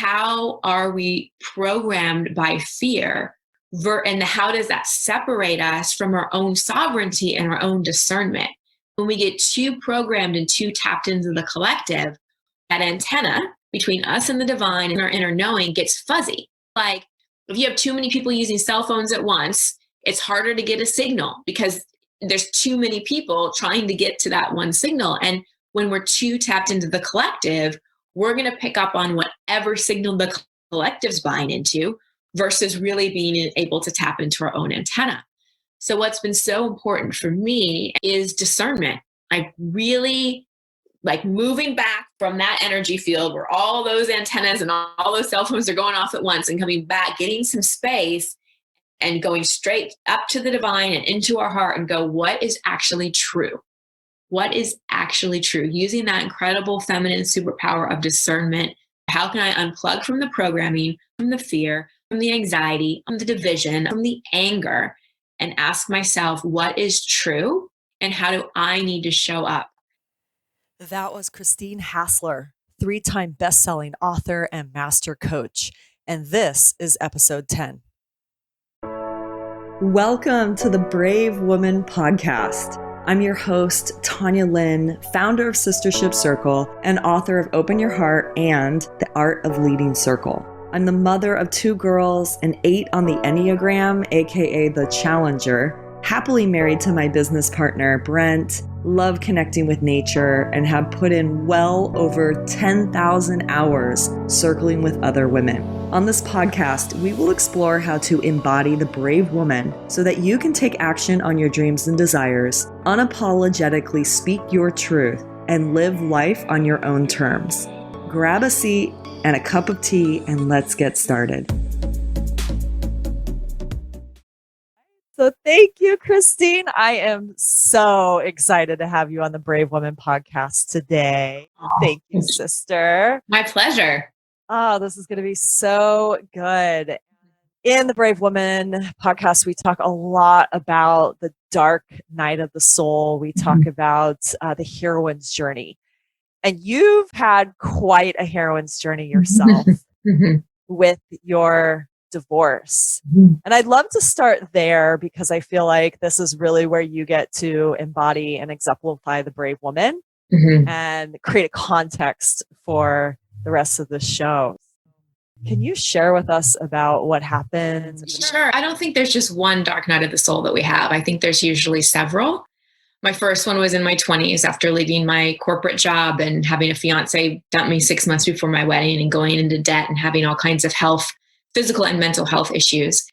how are we programmed by fear? And how does that separate us from our own sovereignty and our own discernment? When we get too programmed and too tapped into the collective, that antenna between us and the divine and our inner knowing gets fuzzy. Like if you have too many people using cell phones at once, it's harder to get a signal because there's too many people trying to get to that one signal. And when we're too tapped into the collective, we're going to pick up on whatever signal the collective's buying into versus really being able to tap into our own antenna. So what's been so important for me is discernment. I really like moving back from that energy field where all those antennas and all those cell phones are going off at once and coming back, getting some space and going straight up to the divine and into our heart and go, what is actually true? What is actually true? Using that incredible feminine superpower of discernment. How can I unplug from the programming, from the fear, from the anxiety, from the division, from the anger, and ask myself, what is true? And how do I need to show up? That was Christine Hassler, 3-time best-selling author and master coach. And this is episode 10. Welcome to the Brave Woman Podcast. I'm your host, Tanya Lynn, founder of Sistership Circle and author of Open Your Heart and The Art of Leading Circle. I'm the mother of 2 girls, an 8 on the Enneagram, aka the Challenger, happily married to my business partner, Brent, love connecting with nature, and have put in well over 10,000 hours circling with other women. On this podcast, we will explore how to embody the brave woman so that you can take action on your dreams and desires, unapologetically speak your truth, and live life on your own terms. Grab a seat and a cup of tea, and let's get started. So thank you, Christine. I am so excited to have you on the Brave Woman Podcast today. Thank you, sister. My pleasure. Oh, this is going to be so good. In the Brave Woman Podcast, we talk a lot about the dark night of the soul. We talk about the heroine's journey. And you've had quite a heroine's journey yourself with your divorce. And I'd love to start there because I feel like this is really where you get to embody and exemplify the brave woman and create a context for the rest of the show. Can you share with us about what happened? Sure. I don't think there's just one dark night of the soul that we have. I think there's usually several. My first one was in my 20s after leaving my corporate job and having a fiance dump me 6 months before my wedding and going into debt and having all kinds of physical and mental health issues.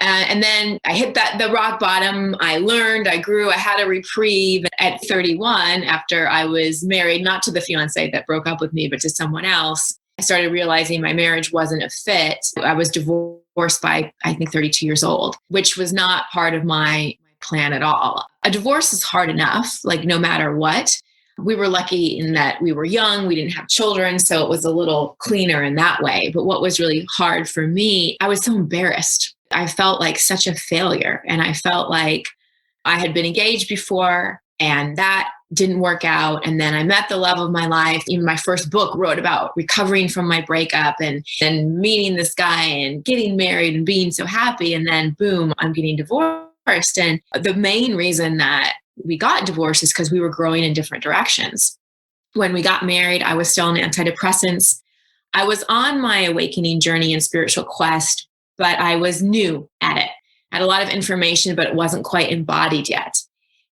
And then I hit the rock bottom. I learned, I grew, I had a reprieve at 31 after I was married, not to the fiance that broke up with me, but to someone else. I started realizing my marriage wasn't a fit. I was divorced by, I think, 32 years old, which was not part of my plan at all. A divorce is hard enough, like no matter what. We were lucky in that we were young, we didn't have children, so it was a little cleaner in that way. But what was really hard for me, I was so embarrassed. I felt like such a failure. And I felt like I had been engaged before and that didn't work out. And then I met the love of my life. Even my first book wrote about recovering from my breakup and then meeting this guy and getting married and being so happy. And then boom, I'm getting divorced. And the main reason that we got divorced is because we were growing in different directions. When we got married, I was still on antidepressants. I was on my awakening journey and spiritual quest, but I was new at it. I had a lot of information, but it wasn't quite embodied yet.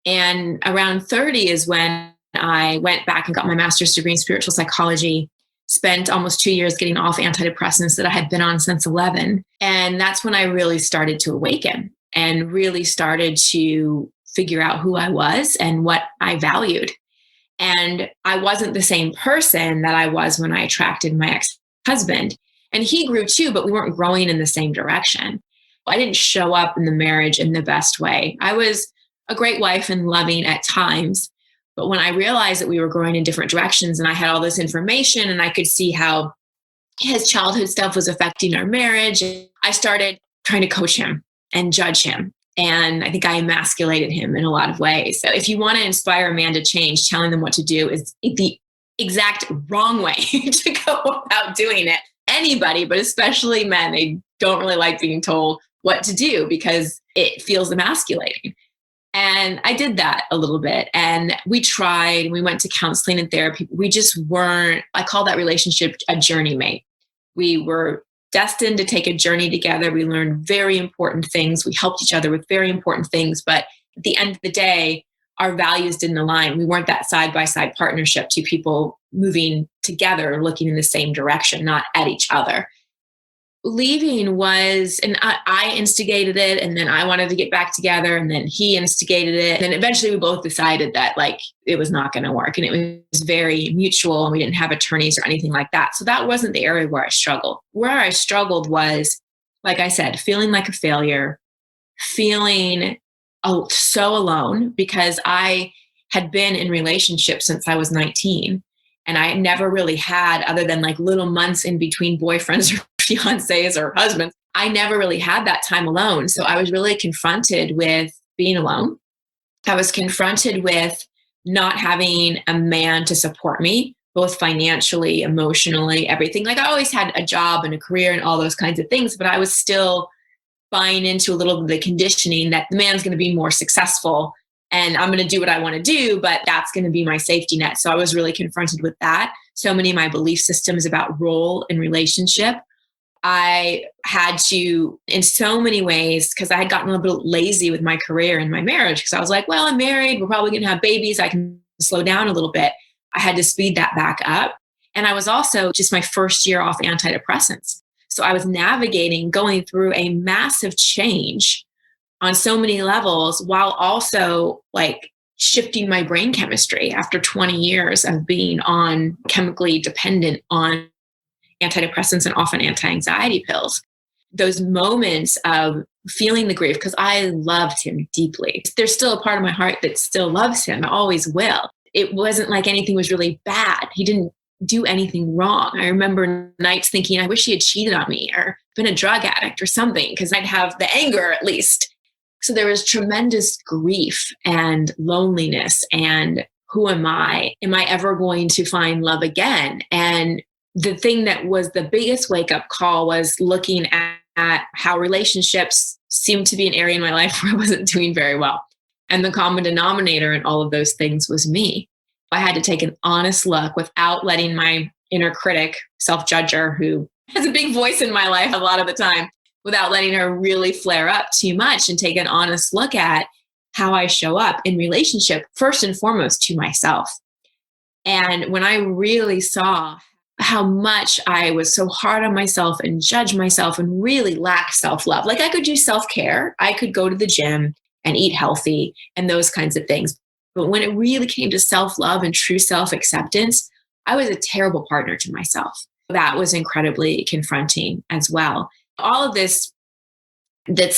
And around 30 is when I went back and got my master's degree in spiritual psychology, spent almost 2 years getting off antidepressants that I had been on since 11. And that's when I really started to awaken and really started to figure out who I was and what I valued. And I wasn't the same person that I was when I attracted my ex-husband. And he grew too, but we weren't growing in the same direction. I didn't show up in the marriage in the best way. I was a great wife and loving at times. But when I realized that we were growing in different directions and I had all this information and I could see how his childhood stuff was affecting our marriage, I started trying to coach him and judge him. And I think I emasculated him in a lot of ways. So if you want to inspire a man to change, telling them what to do is the exact wrong way to go about doing it. anybody, but especially men, they don't really like being told what to do because it feels emasculating. And I did that a little bit. And we tried, we went to counseling and therapy. We just weren't, I call that relationship a journey mate. We were destined to take a journey together. We learned very important things. We helped each other with very important things. But at the end of the day, our values didn't align. We weren't that side-by-side partnership, two people moving together, looking in the same direction, not at each other. Leaving was, and I instigated it, and then I wanted to get back together, and then he instigated it. And eventually we both decided that like it was not going to work. And it was very mutual, and we didn't have attorneys or anything like that. So that wasn't the area where I struggled. Where I struggled was, like I said, feeling like a failure, feeling so alone, because I had been in relationships since I was 19. And I never really had, other than like little months in between boyfriends or fiancés or husbands, I never really had that time alone. So I was really confronted with being alone. I was confronted with not having a man to support me, both financially, emotionally, everything. Like I always had a job and a career and all those kinds of things, but I was still buying into a little bit of the conditioning that the man's going to be more successful and I'm going to do what I want to do, but that's going to be my safety net. So I was really confronted with that. So many of my belief systems about role and relationship, I had to, in so many ways, because I had gotten a little bit lazy with my career and my marriage, because I was like, well, I'm married, we're probably going to have babies, I can slow down a little bit. I had to speed that back up. And I was also just my first year off antidepressants. So I was navigating, going through a massive change on so many levels, while also like shifting my brain chemistry after 20 years of being on chemically dependent on antidepressants and often anti-anxiety pills. Those moments of feeling the grief, because I loved him deeply. There's still a part of my heart that still loves him. I always will. It wasn't like anything was really bad. He didn't do anything wrong. I remember nights thinking, I wish he had cheated on me or been a drug addict or something, because I'd have the anger at least. So there was tremendous grief and loneliness and who am I? Am I ever going to find love again? And the thing that was the biggest wake-up call was looking at how relationships seemed to be an area in my life where I wasn't doing very well. And the common denominator in all of those things was me. I had to take an honest look without letting my inner critic, self-judger, who has a big voice in my life a lot of the time, without letting her really flare up too much, and take an honest look at how I show up in relationship, first and foremost to myself. And when I really saw how much I was so hard on myself and judge myself and really lack self-love, like I could do self-care, I could go to the gym and eat healthy and those kinds of things. But when it really came to self-love and true self-acceptance, I was a terrible partner to myself. That was incredibly confronting as well. All of this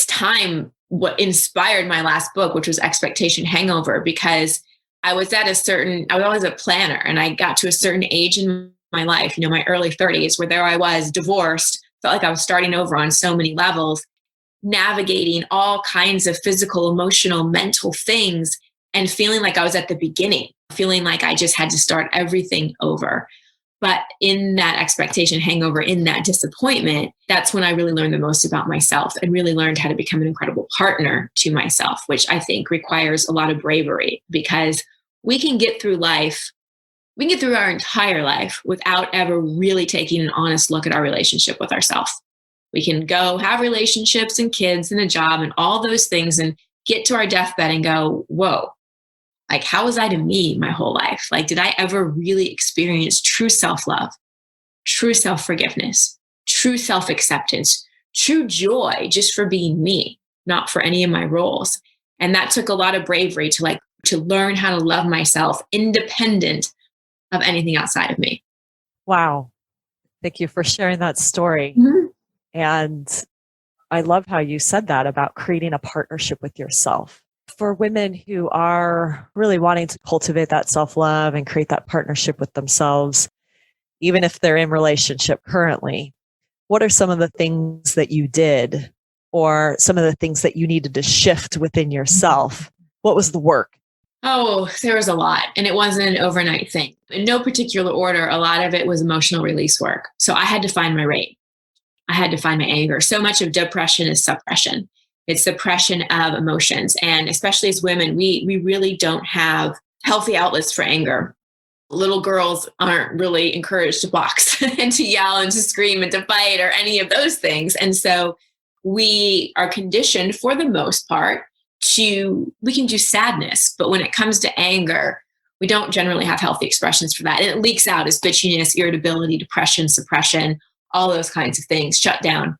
time, what inspired my last book, which was Expectation Hangover, because I was always a planner, and I got to a certain age in my life, my early 30s, where there I was divorced, felt like I was starting over on so many levels, navigating all kinds of physical, emotional, mental things, and feeling like I was at the beginning, feeling like I just had to start everything over. But in that expectation hangover, in that disappointment, that's when I really learned the most about myself and really learned how to become an incredible partner to myself, which I think requires a lot of bravery, because we can get through life, we can get through our entire life without ever really taking an honest look at our relationship with ourselves. We can go have relationships and kids and a job and all those things and get to our deathbed and go, whoa. Like, how was I to me my whole life? Like, did I ever really experience true self-love, true self-forgiveness, true self-acceptance, true joy just for being me, not for any of my roles? And that took a lot of bravery to learn how to love myself independent of anything outside of me. Wow. Thank you for sharing that story. Mm-hmm. And I love how you said that about creating a partnership with yourself. For women who are really wanting to cultivate that self-love and create that partnership with themselves, even if they're in relationship currently, what are some of the things that you did, or some of the things that you needed to shift within yourself? What was the work? Oh, there was a lot. And it wasn't an overnight thing. In no particular order, a lot of it was emotional release work. So I had to find my rate. I had to find my anger. So much of depression is suppression. It's suppression of emotions. And especially as women, we really don't have healthy outlets for anger. Little girls aren't really encouraged to box and to yell and to scream and to fight or any of those things. And so we are conditioned for the most part we can do sadness, but when it comes to anger, we don't generally have healthy expressions for that. And it leaks out as bitchiness, irritability, depression, suppression, all those kinds of things, shut down.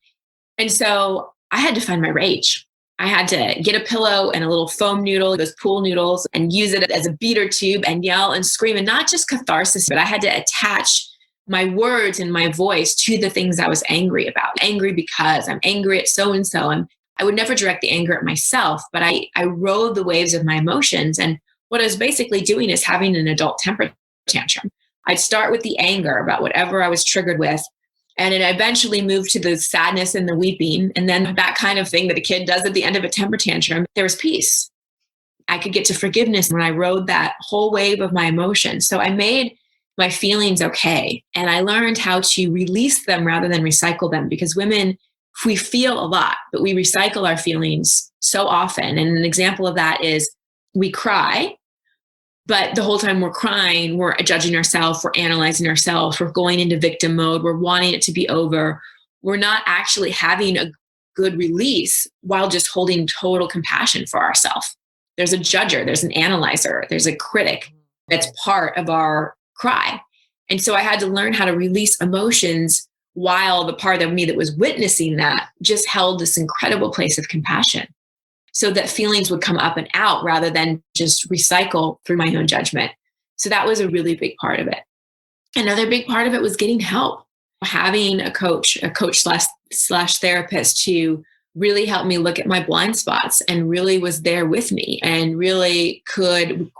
And so I had to find my rage. I had to get a pillow and a little foam noodle, those pool noodles, and use it as a beater tube and yell and scream. And not just catharsis, but I had to attach my words and my voice to the things I was angry about. Angry because I'm angry at so-and-so. And I would never direct the anger at myself, but I rode the waves of my emotions. And what I was basically doing is having an adult temper tantrum. I'd start with the anger about whatever I was triggered with. And it eventually moved to the sadness and the weeping. And then that kind of thing that a kid does at the end of a temper tantrum, there was peace. I could get to forgiveness when I rode that whole wave of my emotions. So I made my feelings okay. And I learned how to release them rather than recycle them, because women, we feel a lot, but we recycle our feelings so often. And an example of that is we cry, but the whole time we're crying, we're judging ourselves, we're analyzing ourselves, we're going into victim mode, we're wanting it to be over. We're not actually having a good release while just holding total compassion for ourselves. There's a judger, there's an analyzer, there's a critic that's part of our cry. And so I had to learn how to release emotions while the part of me that was witnessing that just held this incredible place of compassion, so that feelings would come up and out rather than just recycle through my own judgment. So that was a really big part of it. Another big part of it was getting help, having a coach slash therapist to really help me look at my blind spots and really was there with me and really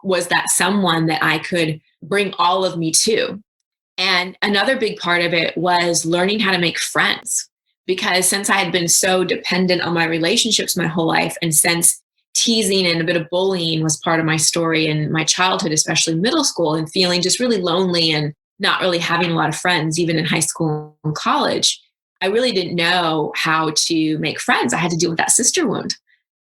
was that someone that I could bring all of me to. And another big part of it was learning how to make friends, because since I had been so dependent on my relationships my whole life, and since teasing and a bit of bullying was part of my story in my childhood, especially middle school, and feeling just really lonely and not really having a lot of friends, even in high school and college, I really didn't know how to make friends. I had to deal with that sister wound.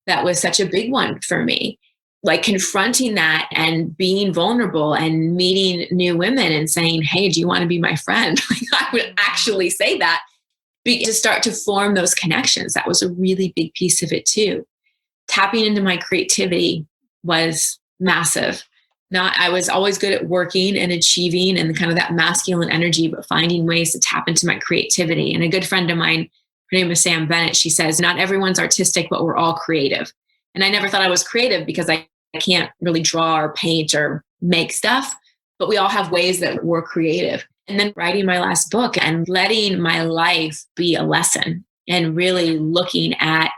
That was such a big one for me. Like confronting that and being vulnerable and meeting new women and saying, hey, do you want to be my friend? Like, I would actually say that to start to form those connections. That was a really big piece of it too. Tapping into my creativity was massive. I was always good at working and achieving and kind of that masculine energy, but finding ways to tap into my creativity. And a good friend of mine, her name is Sam Bennett, she says, not everyone's artistic, but we're all creative. And I never thought I was creative because I can't really draw or paint or make stuff, but we all have ways that we're creative. And then writing my last book and letting my life be a lesson and really looking at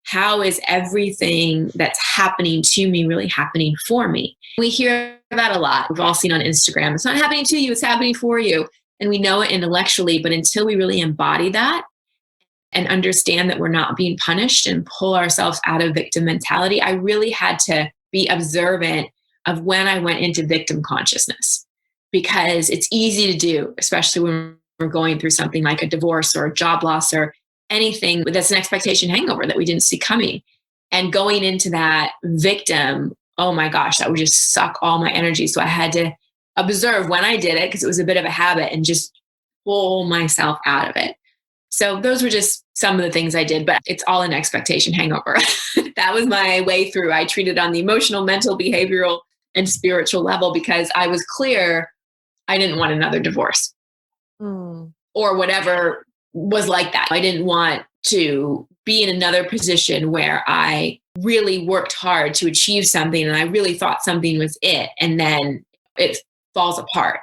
how is everything that's happening to me really happening for me. We hear that a lot. We've all seen on Instagram, it's not happening to you, it's happening for you. And we know it intellectually, but until we really embody that and understand that we're not being punished and pull ourselves out of victim mentality, I really had to be observant of when I went into victim consciousness, because it's easy to do, especially when we're going through something like a divorce or a job loss or anything that's an expectation hangover that we didn't see coming. And going into that victim, oh my gosh, that would just suck all my energy. So I had to observe when I did it, because it was a bit of a habit, and just pull myself out of it. So those were just some of the things I did, but it's all an expectation hangover. That was my way through. I treated on the emotional, mental, behavioral, and spiritual level, because I was clear I didn't want another divorce or whatever was like that. I didn't want to be in another position where I really worked hard to achieve something and I really thought something was it, and then it falls apart.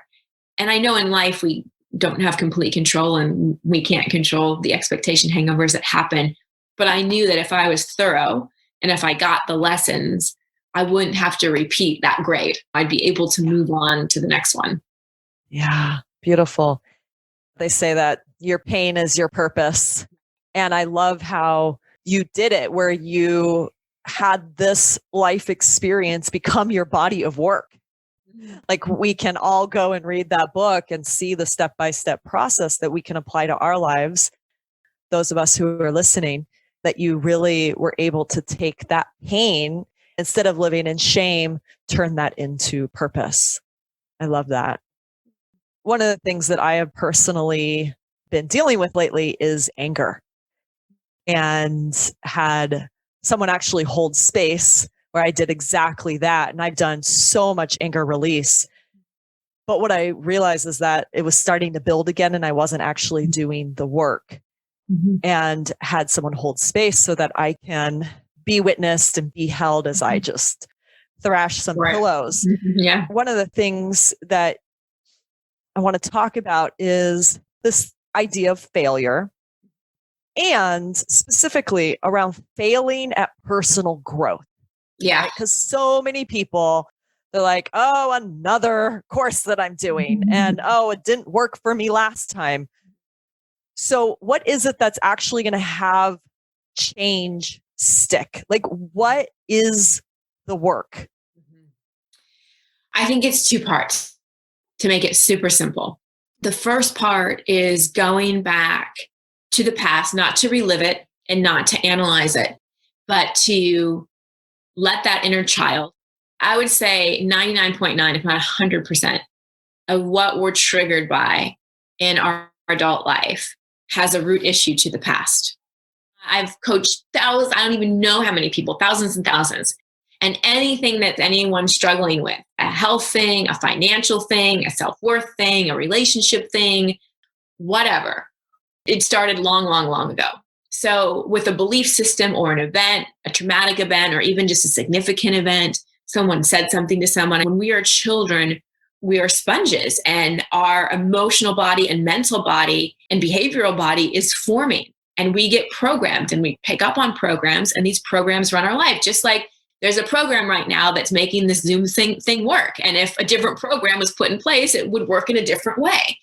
And I know in life we don't have complete control and we can't control the expectation hangovers that happen. But I knew that if I was thorough and if I got the lessons, I wouldn't have to repeat that grade. I'd be able to move on to the next one. Yeah, beautiful. They say that your pain is your purpose. And I love how you did it, where you had this life experience become your body of work. Like we can all go and read that book and see the step-by-step process that we can apply to our lives. Those of us who are listening, that you really were able to take that pain, instead of living in shame, turn that into purpose. I love that. One of the things that I have personally been dealing with lately is anger, and had someone actually hold space where I did exactly that. And I've done so much anger release. But what I realized is that it was starting to build again, and I wasn't actually doing the work. And had someone hold space so that I can be witnessed and be held as I just thrash some pillows. Yeah. One of the things that I want to talk about is this idea of failure, and specifically around failing at personal growth. Yeah. Because so many people, they're like, oh, another course that I'm doing. And oh, it didn't work for me last time. So what is it that's actually going to have change stick? Like, what is the work? I think it's two parts to make it super simple. The first part is going back to the past, not to relive it and not to analyze it, but to let that inner child, I would say 99.9, if not 100% of what we're triggered by in our adult life has a root issue to the past. I've coached thousands, I don't even know how many people, thousands and thousands. And anything that anyone's struggling with, a health thing, a financial thing, a self-worth thing, a relationship thing, whatever, it started long, long, long ago. So with a belief system or an event, a traumatic event, or even just a significant event, someone said something to someone. When we are children, we are sponges, and our emotional body and mental body and behavioral body is forming, and we get programmed, and we pick up on programs, and these programs run our life. Just like there's a program right now that's making this Zoom thing work. And if a different program was put in place, it would work in a different way.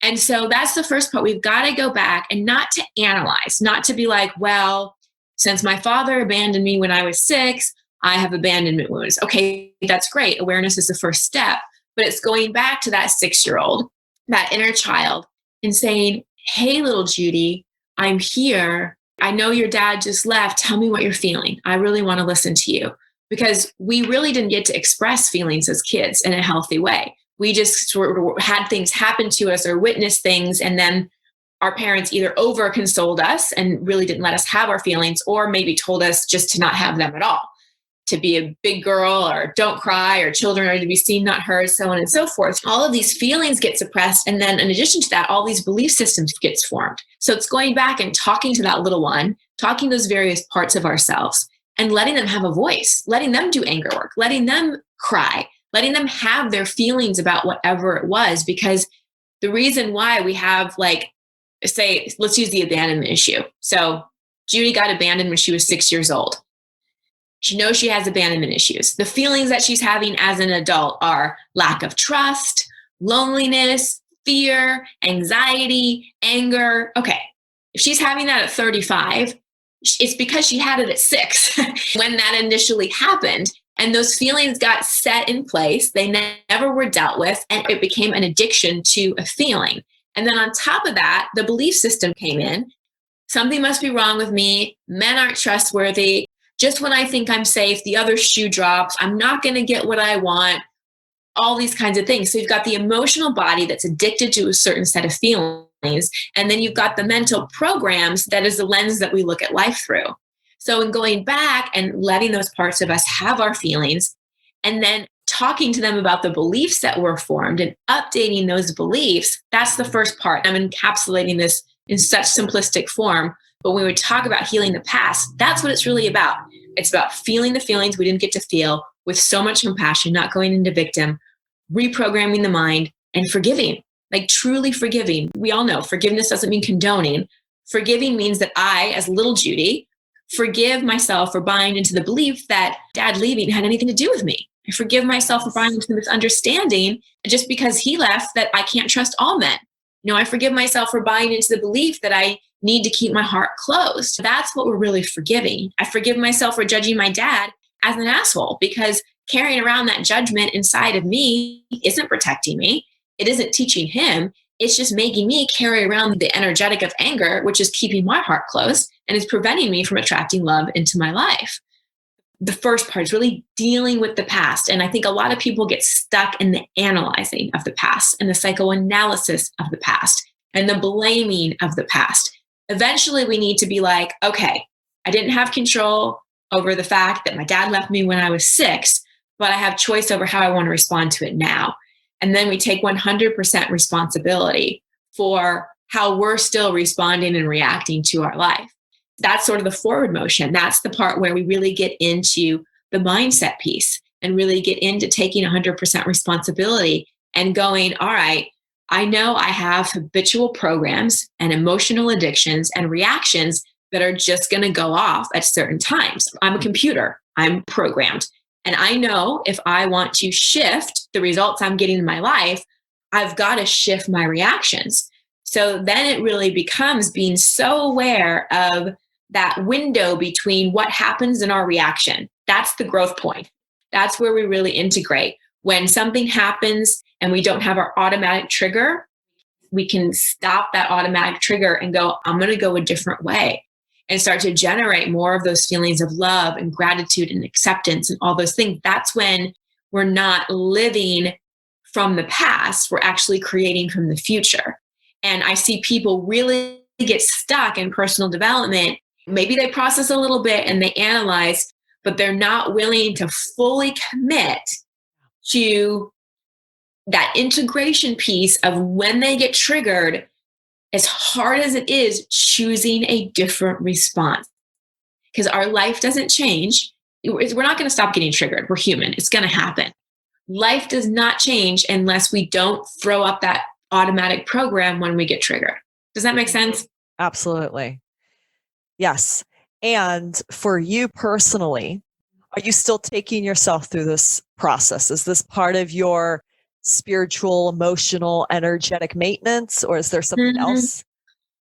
And so that's the first part. We've got to go back and not to analyze, not to be like, well, since my father abandoned me when I was 6, I have abandonment wounds. Okay, that's great. Awareness is the first step. But it's going back to that 6-year-old, that inner child, and saying, hey, little Judy, I'm here. I know your dad just left. Tell me what you're feeling. I really want to listen to you. Because we really didn't get to express feelings as kids in a healthy way. We just sort of had things happen to us or witnessed things, and then our parents either over-consoled us and really didn't let us have our feelings, or maybe told us just to not have them at all, to be a big girl, or don't cry, or children are to be seen, not heard, so on and so forth. All of these feelings get suppressed. And then in addition to that, all these belief systems gets formed. So it's going back and talking to that little one, talking those various parts of ourselves and letting them have a voice, letting them do anger work, letting them cry, letting them have their feelings about whatever it was. Because the reason why we have, like, say, let's use the abandonment issue. So Judy got abandoned when she was 6 years old. She knows she has abandonment issues. The feelings that she's having as an adult are lack of trust, loneliness, fear, anxiety, anger. Okay, if she's having that at 35, it's because she had it at 6 when that initially happened. And those feelings got set in place. They never were dealt with, and it became an addiction to a feeling. And then on top of that, the belief system came in. Something must be wrong with me. Men aren't trustworthy. Just when I think I'm safe, the other shoe drops. I'm not going to get what I want. All these kinds of things. So you've got the emotional body that's addicted to a certain set of feelings. And then you've got the mental programs that is the lens that we look at life through. So in going back and letting those parts of us have our feelings, and then talking to them about the beliefs that were formed and updating those beliefs, that's the first part. I'm encapsulating this in such simplistic form. But when we talk about healing the past, that's what it's really about. It's about feeling the feelings we didn't get to feel with so much compassion, not going into victim, reprogramming the mind, and forgiving, like truly forgiving. We all know forgiveness doesn't mean condoning. Forgiving means that I, as little Judy, forgive myself for buying into the belief that dad leaving had anything to do with me. I forgive myself for buying into this understanding just because he left that I can't trust all men. You know, I forgive myself for buying into the belief that I need to keep my heart closed. That's what we're really forgiving. I forgive myself for judging my dad as an asshole, because carrying around that judgment inside of me isn't protecting me. It isn't teaching him. It's just making me carry around the energetic of anger, which is keeping my heart closed and is preventing me from attracting love into my life. The first part is really dealing with the past. And I think a lot of people get stuck in the analyzing of the past and the psychoanalysis of the past and the blaming of the past. Eventually, we need to be like, okay, I didn't have control over the fact that my dad left me when I was 6, but I have choice over how I want to respond to it now. And then we take 100% responsibility for how we're still responding and reacting to our life. That's sort of the forward motion. That's the part where we really get into the mindset piece and really get into taking 100% responsibility and going, all right, I know I have habitual programs and emotional addictions and reactions that are just going to go off at certain times. I'm a computer. I'm programmed. And I know if I want to shift the results I'm getting in my life, I've got to shift my reactions. So then it really becomes being so aware of that window between what happens in our reaction. That's the growth point. That's where we really integrate. When something happens and we don't have our automatic trigger, we can stop that automatic trigger and go, I'm going to go a different way, and start to generate more of those feelings of love and gratitude and acceptance and all those things. That's when we're not living from the past, we're actually creating from the future. And I see people really get stuck in personal development. Maybe they process a little bit and they analyze, but they're not willing to fully commit to that integration piece of when they get triggered, as hard as it is, choosing a different response. Because our life doesn't change. We're not going to stop getting triggered. We're human. It's going to happen. Life does not change unless we don't throw up that automatic program when we get triggered. Does that make sense? Absolutely. Yes. And for you personally, are you still taking yourself through this process? Is this part of your spiritual, emotional, energetic maintenance, or is there something else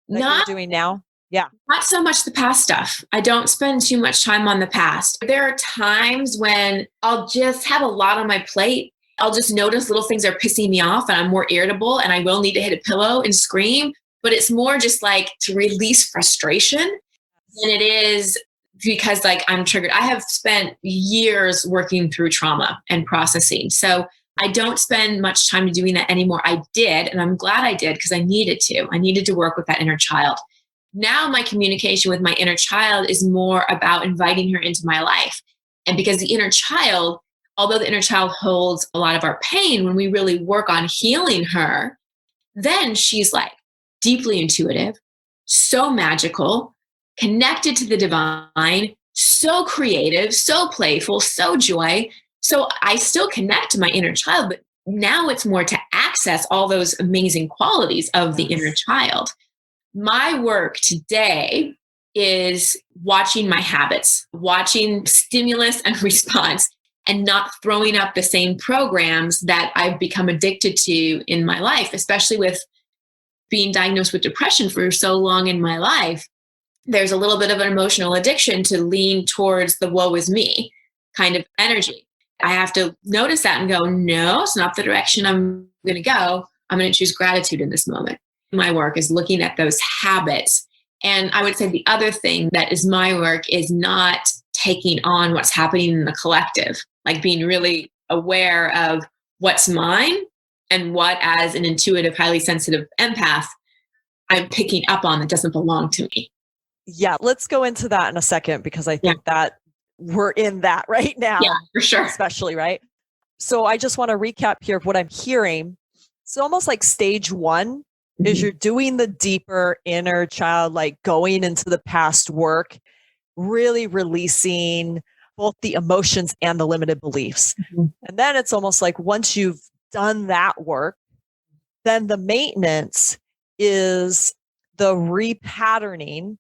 that you're doing now? Yeah. Not so much the past stuff. I don't spend too much time on the past. There are times when I'll just have a lot on my plate. I'll just notice little things are pissing me off and I'm more irritable and I will need to hit a pillow and scream. But it's more just like to release frustration than it is because like I'm triggered. I have spent years working through trauma and processing. So I don't spend much time doing that anymore. I did, and I'm glad I did because I needed to. I needed to work with that inner child. Now my communication with my inner child is more about inviting her into my life. And because the inner child, although the inner child holds a lot of our pain, when we really work on healing her, then she's like deeply intuitive, so magical, connected to the divine, so creative, so playful, so joy. So I still connect to my inner child, but now it's more to access all those amazing qualities of the inner child. My work today is watching my habits, watching stimulus and response, and not throwing up the same programs that I've become addicted to in my life, especially with being diagnosed with depression for so long in my life. There's a little bit of an emotional addiction to lean towards the woe is me kind of energy. I have to notice that and go, no, it's not the direction I'm going to go. I'm going to choose gratitude in this moment. My work is looking at those habits. And I would say the other thing that is my work is not taking on what's happening in the collective, like being really aware of what's mine and what, as an intuitive, highly sensitive empath, I'm picking up on that doesn't belong to me. Yeah, let's go into that in a second because I think that we're in that right now. Yeah, for sure. Especially, right? So I just want to recap here of what I'm hearing. It's almost like stage one is you're doing the deeper inner child, like going into the past work, really releasing both the emotions and the limited beliefs. And then it's almost like once you've done that work, then the maintenance is the repatterning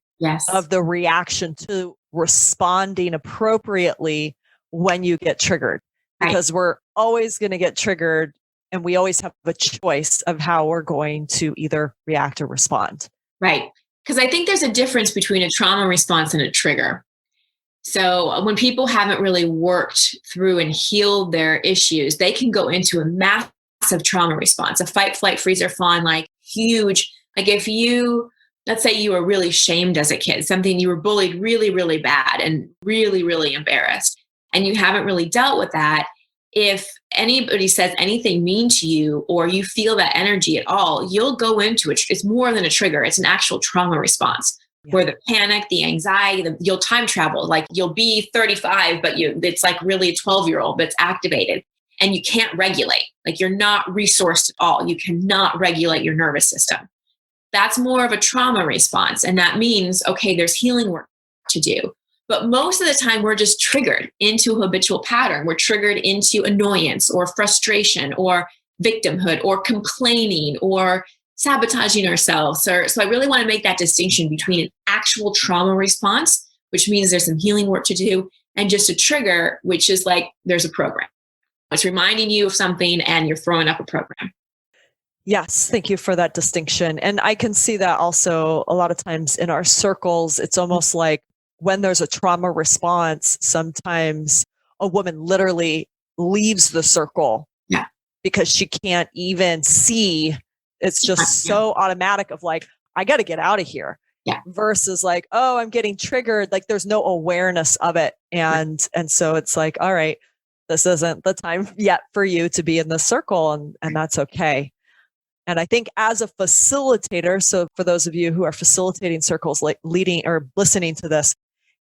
of the reaction to responding appropriately when you get triggered. Because we're always going to get triggered and we always have a choice of how we're going to either react or respond. Right. Because I think there's a difference between a trauma response and a trigger. So when people haven't really worked through and healed their issues, they can go into a massive trauma response, a fight, flight, freeze, or fawn, like huge. Like if you, let's say you were really shamed as a kid, something you were bullied really, really bad and really, really embarrassed, and you haven't really dealt with that. If anybody says anything mean to you or you feel that energy at all, you'll go into it. It's more than a trigger. It's an actual trauma response where the panic, the anxiety, you'll time travel. Like you'll be 35, but it's like really a 12-year-old, but it's activated and you can't regulate. Like you're not resourced at all. You cannot regulate your nervous system. That's more of a trauma response. And that means, okay, there's healing work to do. But most of the time, we're just triggered into a habitual pattern. We're triggered into annoyance or frustration or victimhood or complaining or sabotaging ourselves. So I really want to make that distinction between an actual trauma response, which means there's some healing work to do, and just a trigger, which is like there's a program. It's reminding you of something and you're throwing up a program. Yes, thank you for that distinction. And I can see that also a lot of times in our circles. It's almost like when there's a trauma response, sometimes a woman literally leaves the circle because she can't even see. It's just so automatic of like, I got to get out of here versus like, oh, I'm getting triggered. Like there's no awareness of it. And so it's like, all right, this isn't the time yet for you to be in the circle, and that's okay. And I think as a facilitator, so for those of you who are facilitating circles, like leading or listening to this,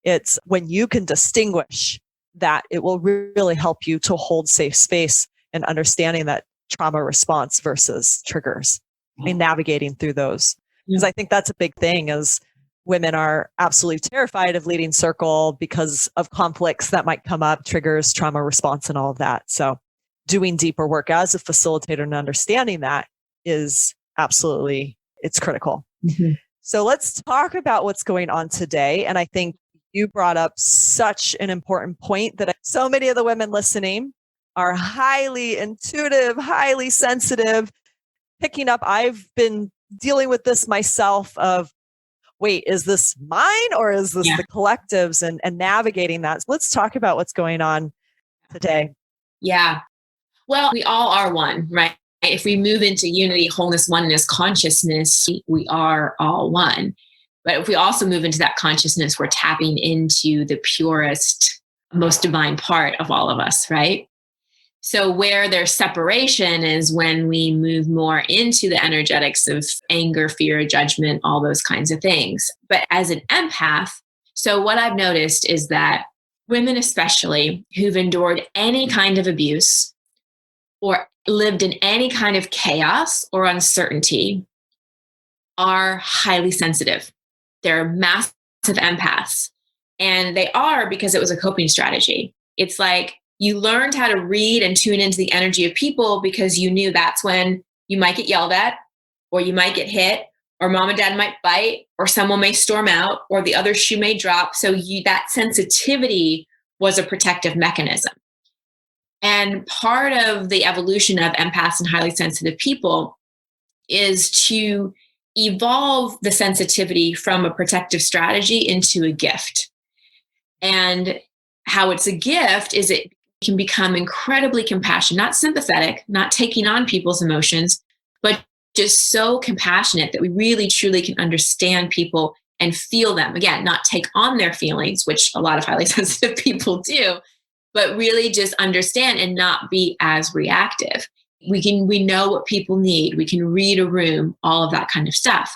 it's when you can distinguish that, it will really help you to hold safe space and understanding that trauma response versus triggers and navigating through those. Because I think that's a big thing, is women are absolutely terrified of leading circle because of conflicts that might come up, triggers, trauma response, and all of that. So doing deeper work as a facilitator and understanding that is absolutely, it's critical. Mm-hmm. So let's talk about what's going on today. And I think you brought up such an important point that so many of the women listening are highly intuitive, highly sensitive, picking up. I've been dealing with this myself of, wait, is this mine or is this the collective's, and navigating that. So let's talk about what's going on today. Yeah. Well, we all are one, right? If we move into unity, wholeness, oneness, consciousness, we are all one. But if we also move into that consciousness, we're tapping into the purest, most divine part of all of us, right? So where there's separation is when we move more into the energetics of anger, fear, judgment, all those kinds of things. But as an empath, so what I've noticed is that women especially who've endured any kind of abuse or lived in any kind of chaos or uncertainty are highly sensitive. They're massive empaths. And they are because it was a coping strategy. It's like you learned how to read and tune into the energy of people because you knew that's when you might get yelled at, or you might get hit, or mom and dad might fight, or someone may storm out, or the other shoe may drop. So that sensitivity was a protective mechanism. And part of the evolution of empaths and highly sensitive people is to evolve the sensitivity from a protective strategy into a gift. And how it's a gift is it can become incredibly compassionate, not sympathetic, not taking on people's emotions, but just so compassionate that we really, truly can understand people and feel them. Again, not take on their feelings, which a lot of highly sensitive people do, but really just understand and not be as reactive. We know what people need. We can read a room, all of that kind of stuff.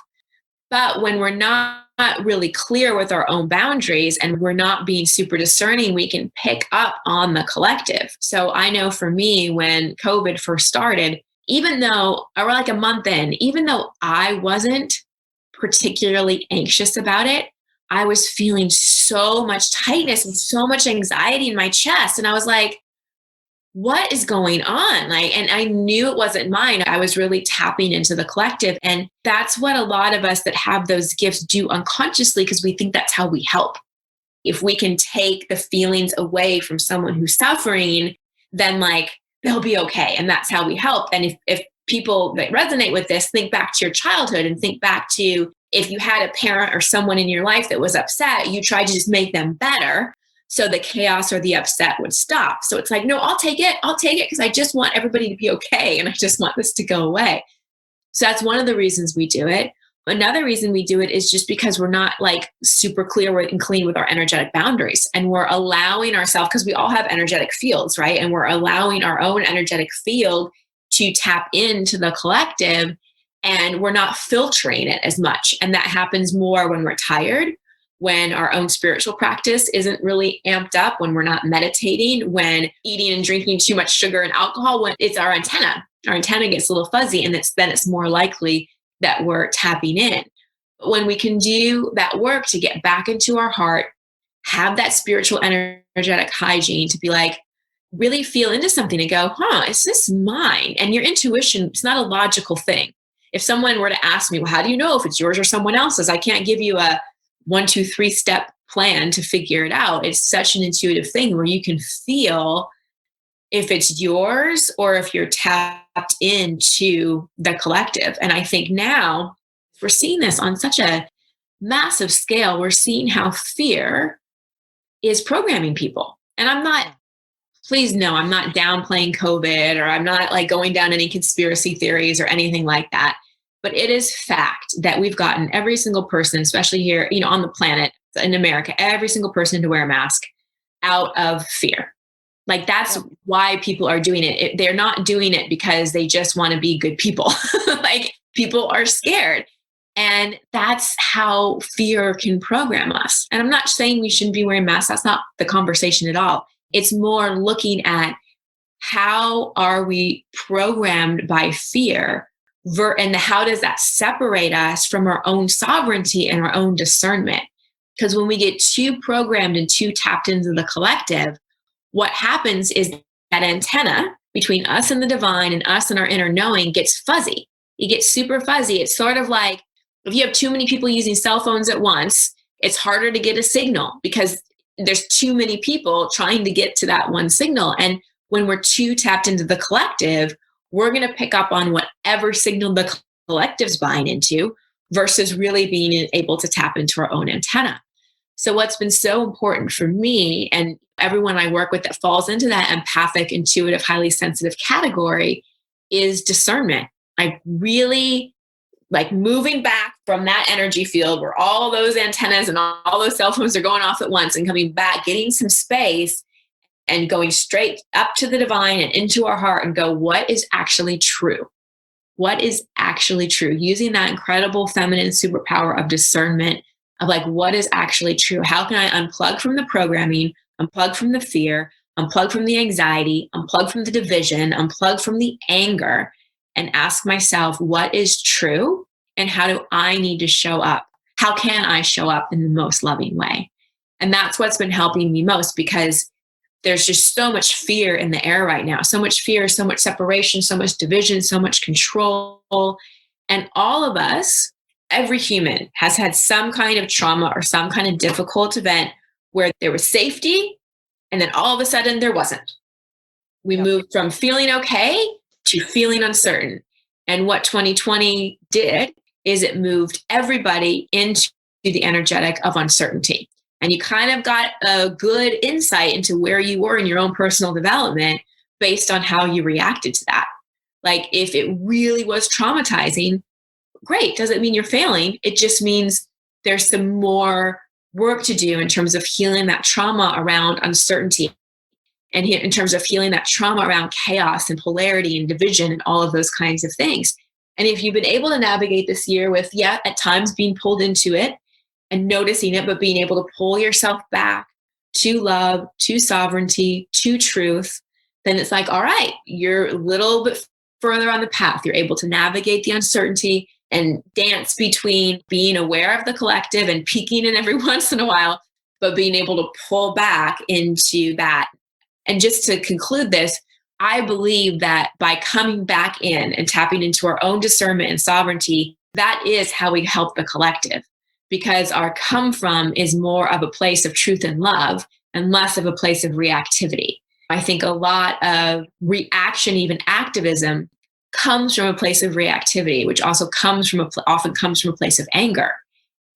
But when we're not really clear with our own boundaries and we're not being super discerning, we can pick up on the collective. So I know for me, when COVID first started, even though, or like a month in, even though I wasn't particularly anxious about it, I was feeling so much tightness and so much anxiety in my chest. And I was like, what is going on? And I knew it wasn't mine. I was really tapping into the collective. And that's what a lot of us that have those gifts do unconsciously, because we think that's how we help. If we can take the feelings away from someone who's suffering, then they'll be okay. And that's how we help. And if people that resonate with this, think back to your childhood and think back to if you had a parent or someone in your life that was upset, you tried to just make them better so the chaos or the upset would stop. So it's like, no, I'll take it because I just want everybody to be okay. And I just want this to go away. So that's one of the reasons we do it. Another reason we do it is just because we're not like super clear and clean with our energetic boundaries. And we're allowing ourselves, because we all have energetic fields, right? And we're allowing our own energetic field to tap into the collective, and we're not filtering it as much. And that happens more when we're tired, when our own spiritual practice isn't really amped up, when we're not meditating, when eating and drinking too much sugar and alcohol, when it's our antenna. Our antenna gets a little fuzzy, and then it's more likely that we're tapping in. But when we can do that work to get back into our heart, have that spiritual energetic hygiene, to be like, really feel into something and go, is this mine? And your intuition, it's not a logical thing. If someone were to ask me, well, how do you know if it's yours or someone else's? I can't give you a 1, 2, 3 step plan to figure it out. It's such an intuitive thing where you can feel if it's yours or if you're tapped into the collective. And I think now we're seeing this on such a massive scale. We're seeing how fear is programming people. And please no, I'm not downplaying COVID, or I'm not like going down any conspiracy theories or anything like that. But it is fact that we've gotten every single person, especially here, on the planet, in America, every single person to wear a mask out of fear. Like that's why people are doing it. They're not doing it because they just want to be good people. Like people are scared. And that's how fear can program us. And I'm not saying we shouldn't be wearing masks. That's not the conversation at all. It's more looking at how are we programmed by fear, and how does that separate us from our own sovereignty and our own discernment? Because when we get too programmed and too tapped into the collective, what happens is that antenna between us and the divine and us and our inner knowing gets fuzzy. It gets super fuzzy. It's sort of like if you have too many people using cell phones at once, it's harder to get a signal because there's too many people trying to get to that one signal. And when we're too tapped into the collective, we're going to pick up on whatever signal the collective's buying into versus really being able to tap into our own antenna. So what's been so important for me and everyone I work with that falls into that empathic, intuitive, highly sensitive category is discernment. Like really like moving back from that energy field where all those antennas and all those cell phones are going off at once and coming back, getting some space and going straight up to the divine and into our heart and go, what is actually true? What is actually true? Using that incredible feminine superpower of discernment of like, what is actually true? How can I unplug from the programming, unplug from the fear, unplug from the anxiety, unplug from the division, unplug from the anger, and ask myself, what is true? And how do I need to show up? How can I show up in the most loving way? And that's what's been helping me most, because there's just so much fear in the air right now. So much fear, so much separation, so much division, so much control. And all of us, every human has had some kind of trauma or some kind of difficult event where there was safety and then all of a sudden there wasn't. We moved from feeling okay to feeling uncertain. And what 2020 did is it moved everybody into the energetic of uncertainty. And you kind of got a good insight into where you were in your own personal development based on how you reacted to that. Like if it really was traumatizing, great. Doesn't mean you're failing. It just means there's some more work to do in terms of healing that trauma around uncertainty and in terms of healing that trauma around chaos and polarity and division and all of those kinds of things. And if you've been able to navigate this year with, at times being pulled into it and noticing it, but being able to pull yourself back to love, to sovereignty, to truth, then it's like, all right, you're a little bit further on the path. You're able to navigate the uncertainty and dance between being aware of the collective and peeking in every once in a while, but being able to pull back into that. And just to conclude this, I believe that by coming back in and tapping into our own discernment and sovereignty, that is how we help the collective, because our come from is more of a place of truth and love and less of a place of reactivity. I think a lot of reaction, even activism, comes from a place of reactivity, which also often comes from a place of anger.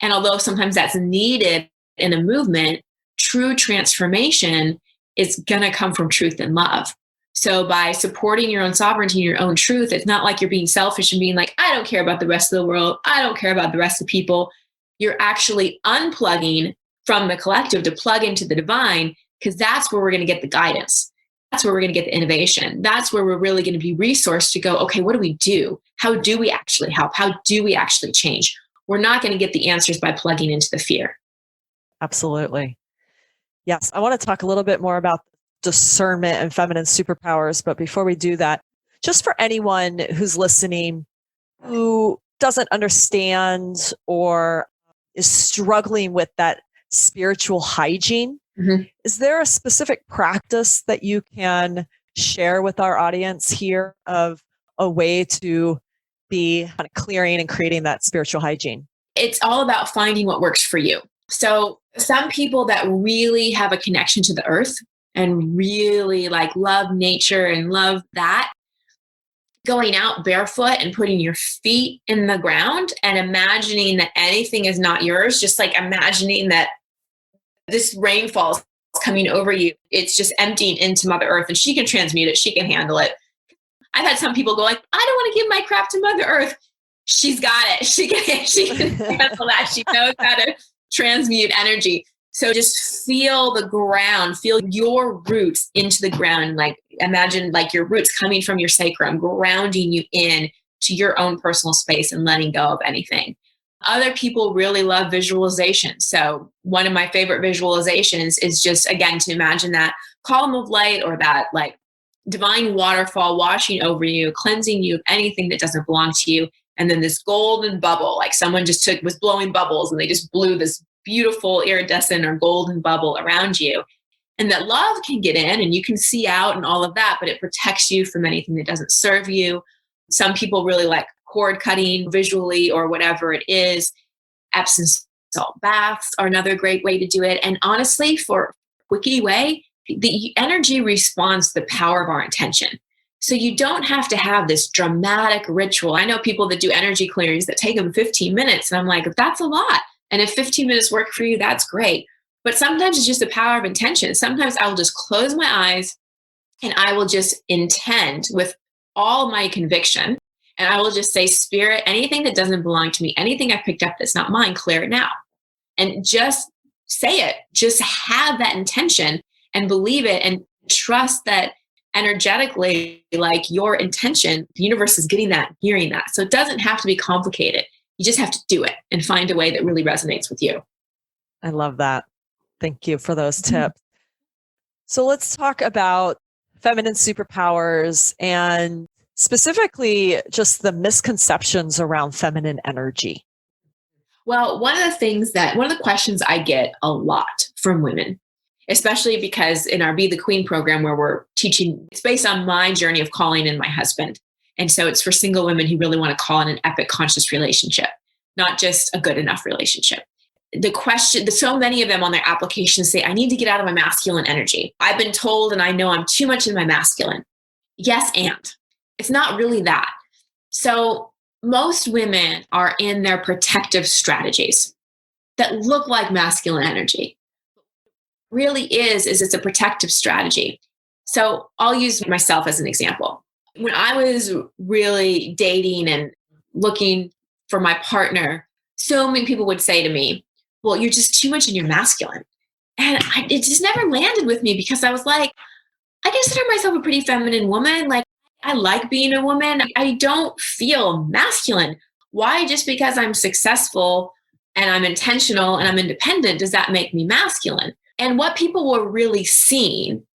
And although sometimes that's needed in a movement, true transformation is going to come from truth and love. So by supporting your own sovereignty and your own truth, it's not like you're being selfish and being like, I don't care about the rest of the world. I don't care about the rest of people. You're actually unplugging from the collective to plug into the divine, because that's where we're going to get the guidance. That's where we're going to get the innovation. That's where we're really going to be resourced to go, okay, what do we do? How do we actually help? How do we actually change? We're not going to get the answers by plugging into the fear. Absolutely. Yes. I want to talk a little bit more about discernment and feminine superpowers. But before we do that, just for anyone who's listening who doesn't understand or is struggling with that spiritual hygiene, is there a specific practice that you can share with our audience here of a way to be kind of clearing and creating that spiritual hygiene? It's all about finding what works for you. So some people that really have a connection to the earth and really like love nature and love that, going out barefoot and putting your feet in the ground and imagining that anything is not yours, just like imagining that this rainfall is coming over you. It's just emptying into Mother Earth, and she can transmute it. She can handle it. I've had some people go like, I don't want to give my crap to Mother Earth. She's got it. She can handle that. She knows how to transmute energy. So just feel the ground, feel your roots into the ground. Like imagine like your roots coming from your sacrum, grounding you in to your own personal space and letting go of anything. Other people really love visualization. So one of my favorite visualizations is just, again, to imagine that column of light or that like divine waterfall washing over you, cleansing you of anything that doesn't belong to you. And then this golden bubble, like someone just was blowing bubbles and they just blew this beautiful iridescent or golden bubble around you. And that love can get in and you can see out and all of that, but it protects you from anything that doesn't serve you. Some people really like cord cutting visually or whatever it is. Epsom salt baths are another great way to do it. And honestly, for a quickie way, the energy responds to the power of our intention. So you don't have to have this dramatic ritual. I know people that do energy clearings that take them 15 minutes. And I'm like, that's a lot. And if 15 minutes work for you, that's great. But sometimes it's just the power of intention. Sometimes I will just close my eyes and I will just intend with all my conviction. And I will just say, Spirit, anything that doesn't belong to me, anything I picked up that's not mine, clear it now. And just say it. Just have that intention and believe it and trust that energetically, like your intention, the universe is getting that, hearing that. So it doesn't have to be complicated. You just have to do it and find a way that really resonates with you. I love that. Thank you for those tips. So let's talk about feminine superpowers and specifically just the misconceptions around feminine energy. Well, one of the questions I get a lot from women, especially because in our Be the Queen program where we're teaching, it's based on my journey of calling in my husband. And so it's for single women who really want to call in an epic conscious relationship, not just a good enough relationship. The question, so many of them on their applications say, I need to get out of my masculine energy. I've been told and I know I'm too much in my masculine. Yes, and it's not really that. So most women are in their protective strategies that look like masculine energy. Really is it's a protective strategy. So I'll use myself as an example. When I was really dating and looking for my partner, so many people would say to me, well, you're just too much in your masculine. And it just never landed with me because I was like, I consider myself a pretty feminine woman. Like, I like being a woman. I don't feel masculine. Why, just because I'm successful and I'm intentional and I'm independent, does that make me masculine? And what people were really seeing,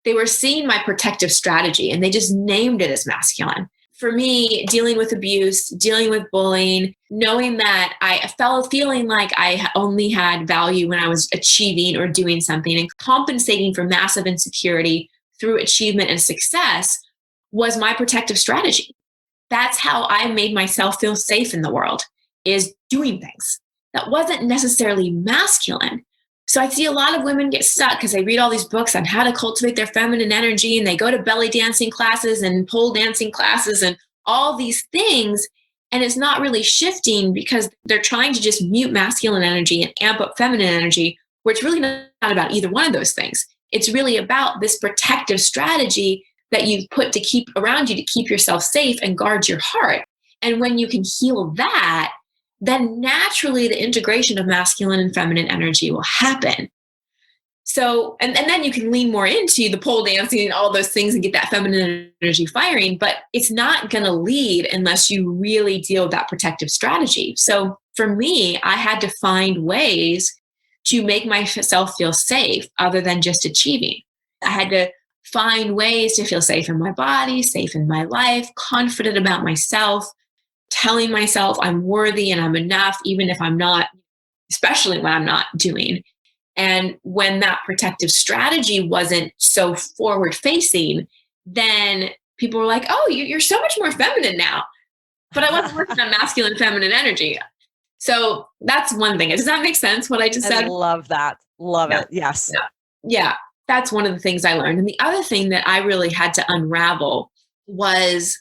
they were seeing my protective strategy and they just named it as masculine. For me, dealing with abuse, dealing with bullying, knowing that I feeling like I only had value when I was achieving or doing something and compensating for massive insecurity through achievement and success was my protective strategy. That's how I made myself feel safe in the world, is doing things. That wasn't necessarily masculine. So I see a lot of women get stuck because they read all these books on how to cultivate their feminine energy and they go to belly dancing classes and pole dancing classes and all these things. And it's not really shifting because they're trying to just mute masculine energy and amp up feminine energy, where it's really not about either one of those things. It's really about this protective strategy that you've put to keep around you to keep yourself safe and guard your heart. And when you can heal that, then naturally the integration of masculine and feminine energy will happen. So, and then you can lean more into the pole dancing and all those things and get that feminine energy firing, but it's not going to lead unless you really deal with that protective strategy. So for me, I had to find ways to make myself feel safe other than just achieving. I had to find ways to feel safe in my body, safe in my life, confident about myself, telling myself I'm worthy and I'm enough, even if I'm not, especially when I'm not doing. And when that protective strategy wasn't so forward facing, then people were like, oh, you're so much more feminine now. But I wasn't working on masculine, feminine energy. So that's one thing. Does that make sense, what I just said? I love that. Love it. Yes. Yeah. That's one of the things I learned. And the other thing that I really had to unravel was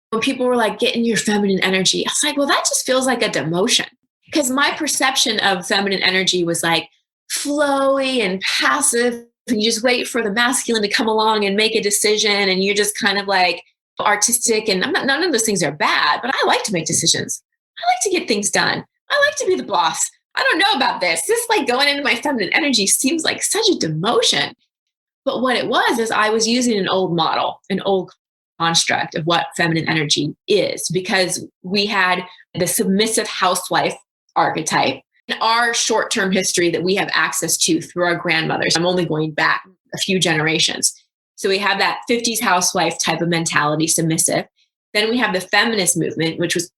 when people were like, get in your feminine energy. I was like, well, that just feels like a demotion. Because my perception of feminine energy was like flowy and passive. And you just wait for the masculine to come along and make a decision. And you're just kind of like artistic. And none of those things are bad, but I like to make decisions. I like to get things done. I like to be the boss. I don't know about this. This like going into my feminine energy seems like such a demotion. But what it was is I was using an old model, an old construct of what feminine energy is, because we had the submissive housewife archetype in our short-term history that we have access to through our grandmothers. I'm only going back a few generations. So we have that 50s housewife type of mentality, submissive. Then we have the feminist movement, which was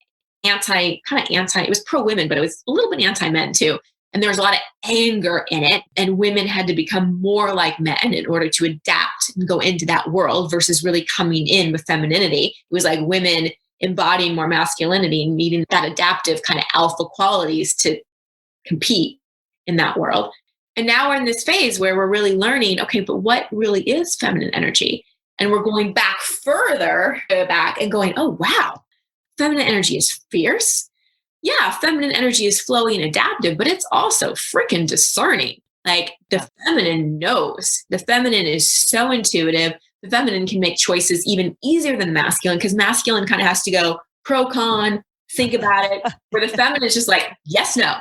anti, it was pro-women, but it was a little bit anti-men too. And there was a lot of anger in it. And women had to become more like men in order to adapt and go into that world versus really coming in with femininity. It was like women embodying more masculinity and needing that adaptive kind of alpha qualities to compete in that world. And now we're in this phase where we're really learning, okay, but what really is feminine energy? And we're going back further back and going, oh, wow, feminine energy is fierce. Yeah, feminine energy is flowy and adaptive, but it's also freaking discerning. Like the feminine knows. The feminine is so intuitive. The feminine can make choices even easier than the masculine, because masculine kind of has to go pro con, think about it, where the feminine is just like, yes, no,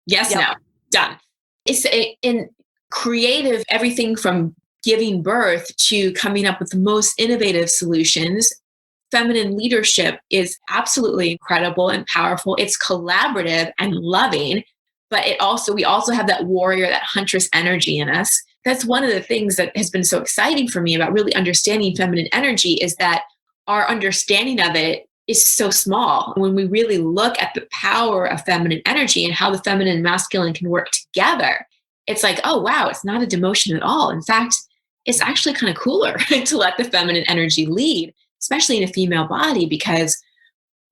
no, done. It's in creative, everything from giving birth to coming up with the most innovative solutions. Feminine leadership is absolutely incredible and powerful. It's collaborative and loving, but we also have that warrior, that huntress energy in us. That's one of the things that has been so exciting for me about really understanding feminine energy, is that our understanding of it is so small. When we really look at the power of feminine energy and how the feminine and masculine can work together, it's like, oh, wow, it's not a demotion at all. In fact, it's actually kind of cooler to let the feminine energy lead, especially in a female body, because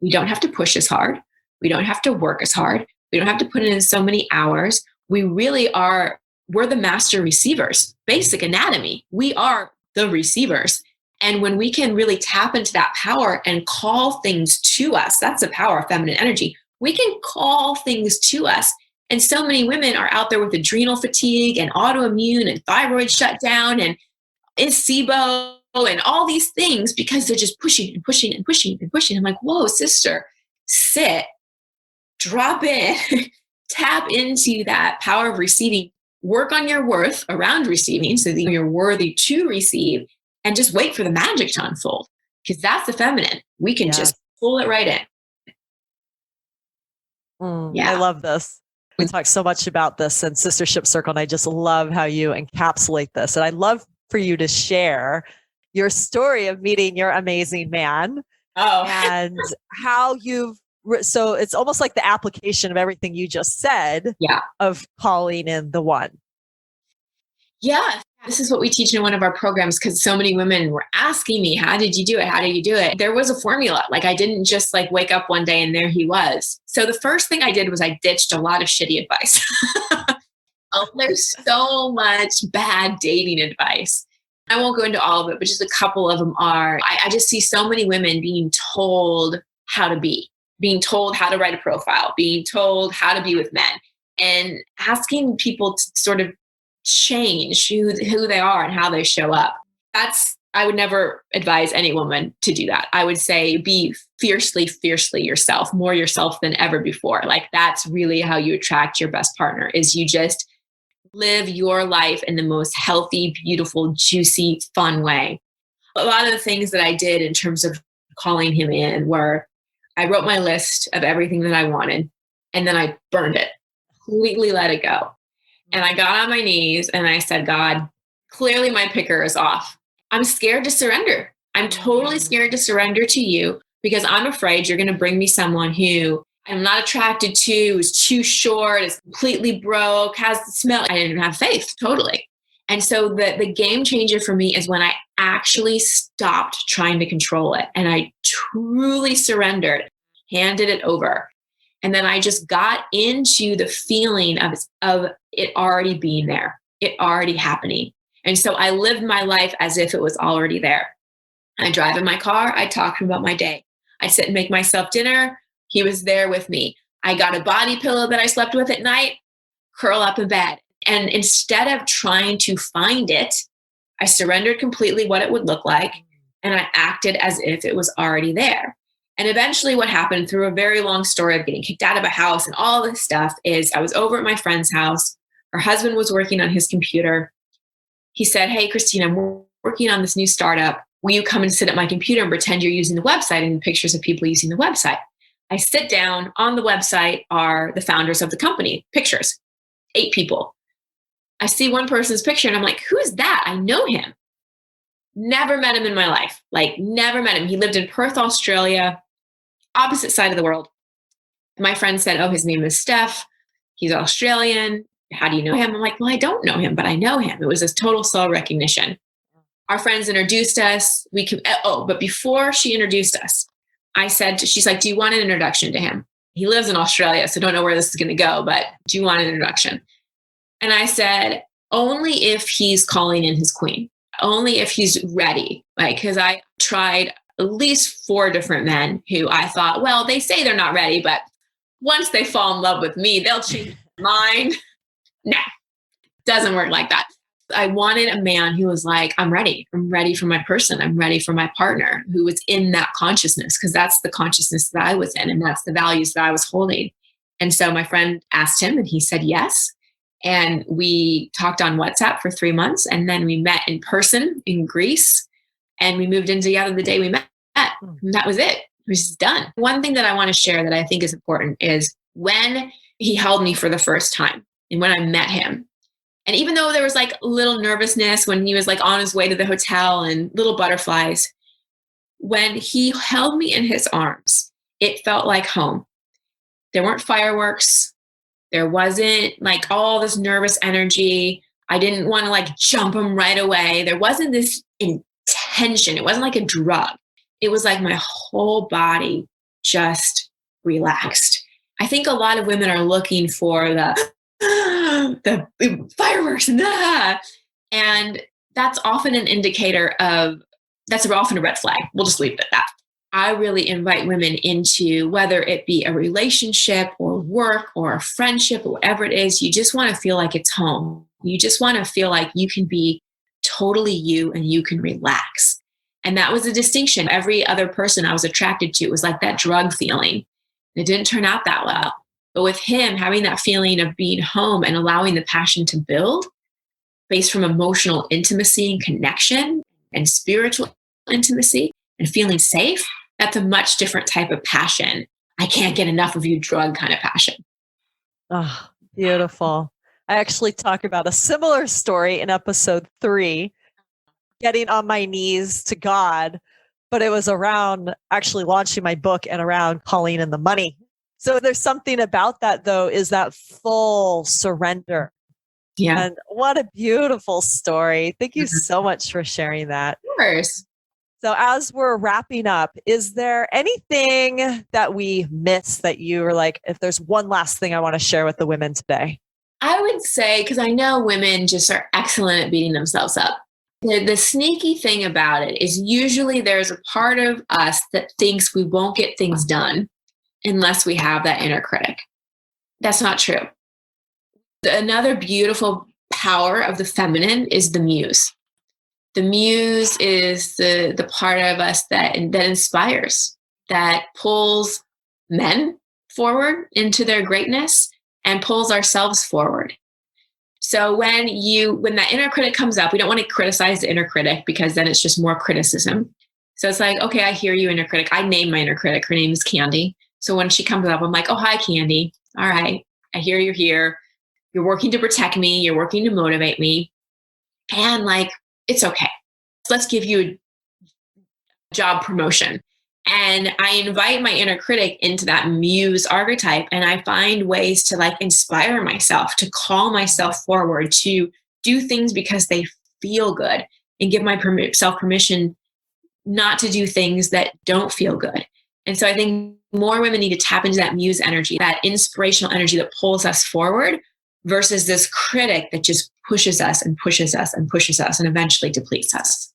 we don't have to push as hard. We don't have to work as hard. We don't have to put in so many hours. We really are, we're the master receivers. Basic anatomy, we are the receivers. And when we can really tap into that power and call things to us, that's the power of feminine energy. We can call things to us. And so many women are out there with adrenal fatigue and autoimmune and thyroid shutdown and SIBO and all these things because they're just pushing and pushing and pushing and pushing. I'm like, whoa, sister, sit, drop in, tap into that power of receiving, work on your worth around receiving so that you're worthy to receive, and just wait for the magic to unfold, because that's the feminine. We can just pull it right in. I love this. We talk so much about this in Sistership Circle, and I just love how you encapsulate this. And I'd love for you to share your story of meeting your amazing man and how so it's almost like the application of everything you just said of calling in the one. Yeah, this is what we teach in one of our programs, because so many women were asking me, how did you do it? How did you do it? There was a formula. Like, I didn't just like wake up one day and there he was. So the first thing I did was I ditched a lot of shitty advice. There's so much bad dating advice. I won't go into all of it, but just a couple of them are, I just see so many women being told how to be, being told how to write a profile, being told how to be with men, and asking people to sort of change who they are and how they show up. I would never advise any woman to do that. I would say be fiercely, fiercely yourself, more yourself than ever before. Like that's really how you attract your best partner, is you just live your life in the most healthy, beautiful, juicy, fun way. A lot of the things that I did in terms of calling him in were I wrote my list of everything that I wanted, and then I burned it, completely let it go. And I got on my knees and I said, God, clearly my picker is off. I'm scared to surrender. I'm totally scared to surrender to you because I'm afraid you're going to bring me someone who I'm not attracted to, is too short, is completely broke, has the smell. I didn't have faith, totally. And so the game changer for me is when I actually stopped trying to control it and I truly surrendered, handed it over. And then I just got into the feeling of it already being there, it already happening. And so I lived my life as if it was already there. I drive in my car, I talk about my day. I sit and make myself dinner. He was there with me. I got a body pillow that I slept with at night, curl up in bed. And instead of trying to find it, I surrendered completely what it would look like. And I acted as if it was already there. And eventually what happened, through a very long story of getting kicked out of a house and all this stuff, is I was over at my friend's house. Her husband was working on his computer. He said, hey, Christine, I'm working on this new startup. Will you come and sit at my computer and pretend you're using the website and pictures of people using the website? I sit down. On the website are the founders of the company, pictures, 8 people. I see one person's picture and I'm like, who is that? I know him. Never met him in my life. Like never met him. He lived in Perth, Australia, opposite side of the world. My friend said, oh, his name is Steph. He's Australian. How do you know him? I'm like, well, I don't know him, but I know him. It was this total soul recognition. Our friends introduced us. But before she introduced us, she's like, do you want an introduction to him? He lives in Australia, so don't know where this is going to go, but do you want an introduction? And I said, only if he's calling in his queen, only if he's ready. Like, because I tried at least 4 different men who I thought, well, they say they're not ready, but once they fall in love with me, they'll change their mind. No, doesn't work like that. I wanted a man who was like, I'm ready. I'm ready for my person. I'm ready for my partner, who was in that consciousness, because that's the consciousness that I was in and that's the values that I was holding. And so my friend asked him and he said yes. And we talked on WhatsApp for 3 months. And then we met in person in Greece and we moved in together the day we met. And that was it. It was just done. One thing that I want to share that I think is important is when he held me for the first time and when I met him. And even though there was like a little nervousness when he was like on his way to the hotel and little butterflies, when he held me in his arms, it felt like home. There weren't fireworks. There wasn't like all this nervous energy. I didn't want to like jump him right away. There wasn't this intention. It wasn't like a drug. It was like my whole body just relaxed. I think a lot of women are looking for the fireworks and that's often an indicator of, that's often a red flag. We'll just leave it at that. I really invite women into, whether it be a relationship or work or a friendship or whatever it is, you just want to feel like it's home. You just want to feel like you can be totally you and you can relax. And that was a distinction. Every other person I was attracted to, it was like that drug feeling. It didn't turn out that well. But with him, having that feeling of being home and allowing the passion to build based from emotional intimacy and connection and spiritual intimacy and feeling safe, that's a much different type of passion. I can't get enough of you drug kind of passion. Oh, beautiful. I actually talk about a similar story in episode 3, getting on my knees to God, but it was around actually launching my book and around calling in the money. So there's something about that, though, is that full surrender. Yeah. And what a beautiful story. Thank you so much for sharing that. Of course. So as we're wrapping up, is there anything that we missed that you were like, if there's one last thing I want to share with the women today? I would say, because I know women just are excellent at beating themselves up. The sneaky thing about it is usually there's a part of us that thinks we won't get things done unless we have that inner critic. That's not true. Another beautiful power of the feminine is the muse. The muse is the part of us that inspires, that pulls men forward into their greatness and pulls ourselves forward. So when that inner critic comes up, we don't want to criticize the inner critic because then it's just more criticism. So it's like, okay, I hear you, inner critic. I name my inner critic. Her name is Candy. So when she comes up, I'm like, oh, hi, Candy. All right. I hear you're here. You're working to protect me. You're working to motivate me. And like, it's okay. Let's give you a job promotion. And I invite my inner critic into that muse archetype. And I find ways to like inspire myself, to call myself forward, to do things because they feel good, and give myself permission not to do things that don't feel good. And so I think more women need to tap into that muse energy, that inspirational energy that pulls us forward versus this critic that just pushes us and pushes us and pushes us and eventually depletes us.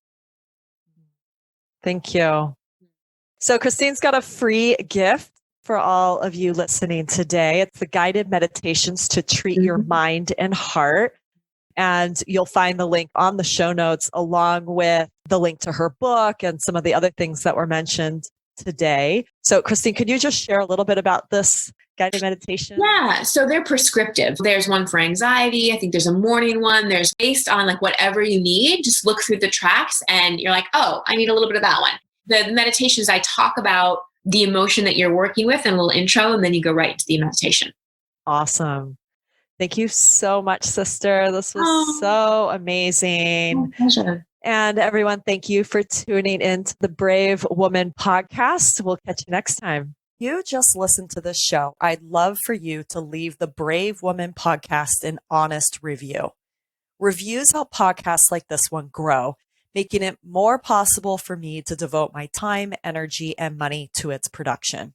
Thank you. So Christine's got a free gift for all of you listening today. It's the guided meditations to treat your mind and heart. And you'll find the link on the show notes along with the link to her book and some of the other things that were mentioned today. So Christine, could you just share a little bit about this guided meditation? Yeah. So they're prescriptive. There's one for anxiety. I think there's a morning one. There's based on like whatever you need. Just look through the tracks and you're like, oh, I need a little bit of that one. The meditations, I talk about the emotion that you're working with and a little intro, and then you go right into the meditation. Awesome. Thank you so much, sister. This was so amazing. My pleasure. And everyone, thank you for tuning in to the Brave Woman podcast. We'll catch you next time. You just listened to this show. I'd love for you to leave the Brave Woman podcast an honest review. Reviews help podcasts like this one grow, making it more possible for me to devote my time, energy, and money to its production.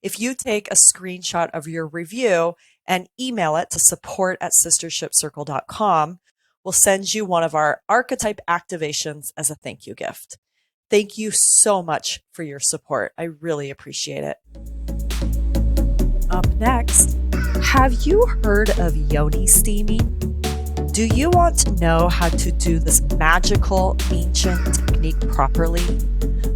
If you take a screenshot of your review and email it to support@sistershipcircle.com, we'll send you one of our archetype activations as a thank you gift. Thank you so much for your support. I really appreciate it. Up next, have you heard of yoni steaming? Do you want to know how to do this magical ancient technique properly?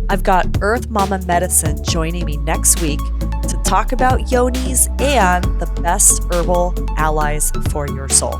I've got Earth Mama Medicine joining me next week to talk about yonis and the best herbal allies for your soul.